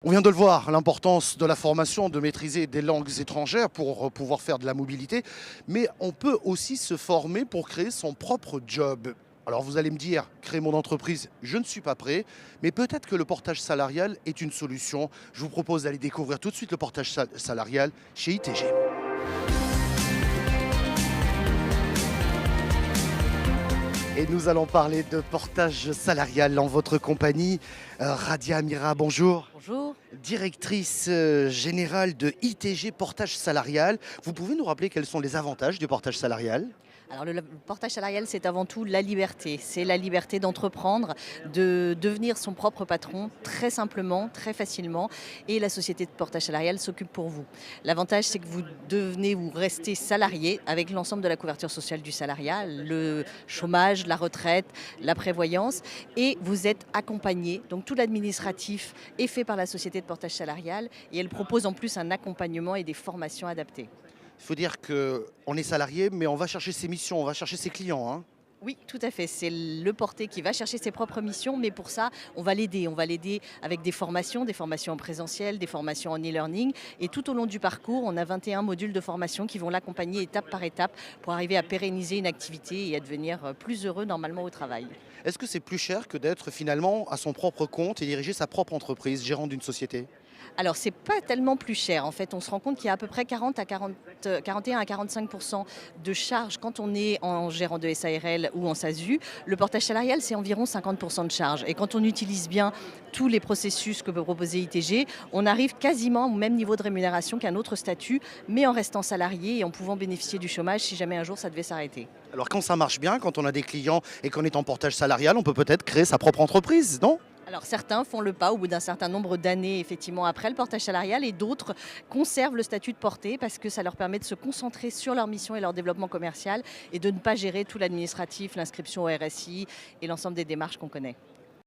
On vient de le voir, l'importance de la formation, de maîtriser des langues étrangères pour pouvoir faire de la mobilité, mais on peut aussi se former pour créer son propre job. Alors vous allez me dire, créer mon entreprise, je ne suis pas prêt, mais peut-être que le portage salarial est une solution. Je vous propose d'aller découvrir tout de suite le portage salarial chez ITG. Et nous allons parler de portage salarial en votre compagnie. Radia Amira, bonjour. Bonjour. Directrice générale de ITG Portage Salarial. Vous pouvez nous rappeler quels sont les avantages du portage salarial? Alors le portage salarial, c'est avant tout la liberté. C'est la liberté d'entreprendre, de devenir son propre patron très simplement, très facilement. Et la société de portage salarial s'occupe pour vous. L'avantage, c'est que vous devenez ou restez salarié avec l'ensemble de la couverture sociale du salariat, le chômage, la retraite, la prévoyance. Et vous êtes accompagné. Donc tout l'administratif est fait par la société de portage salarial. Et elle propose en plus un accompagnement et des formations adaptées. Il faut dire qu'on est salarié, mais on va chercher ses missions, on va chercher ses clients, hein. Oui, tout à fait. C'est le porté qui va chercher ses propres missions, mais pour ça, on va l'aider. On va l'aider avec des formations en présentiel, des formations en e-learning. Et tout au long du parcours, on a 21 modules de formation qui vont l'accompagner étape par étape pour arriver à pérenniser une activité et à devenir plus heureux normalement au travail. Est-ce que c'est plus cher que d'être finalement à son propre compte et diriger sa propre entreprise, gérant d'une société? Alors, c'est pas tellement plus cher. En fait, on se rend compte qu'il y a à peu près 41 à 45 de charges quand on est en gérant de SARL ou en SASU. Le portage salarial, c'est environ 50 de charges. Et quand on utilise bien tous les processus que peut proposer ITG, on arrive quasiment au même niveau de rémunération qu'un autre statut, mais en restant salarié et en pouvant bénéficier du chômage si jamais un jour ça devait s'arrêter. Alors quand ça marche bien, quand on a des clients et qu'on est en portage salarial, on peut peut-être créer sa propre entreprise, non? Alors certains font le pas au bout d'un certain nombre d'années effectivement après le portage salarial et d'autres conservent le statut de porté parce que ça leur permet de se concentrer sur leur mission et leur développement commercial et de ne pas gérer tout l'administratif, l'inscription au RSI et l'ensemble des démarches qu'on connaît.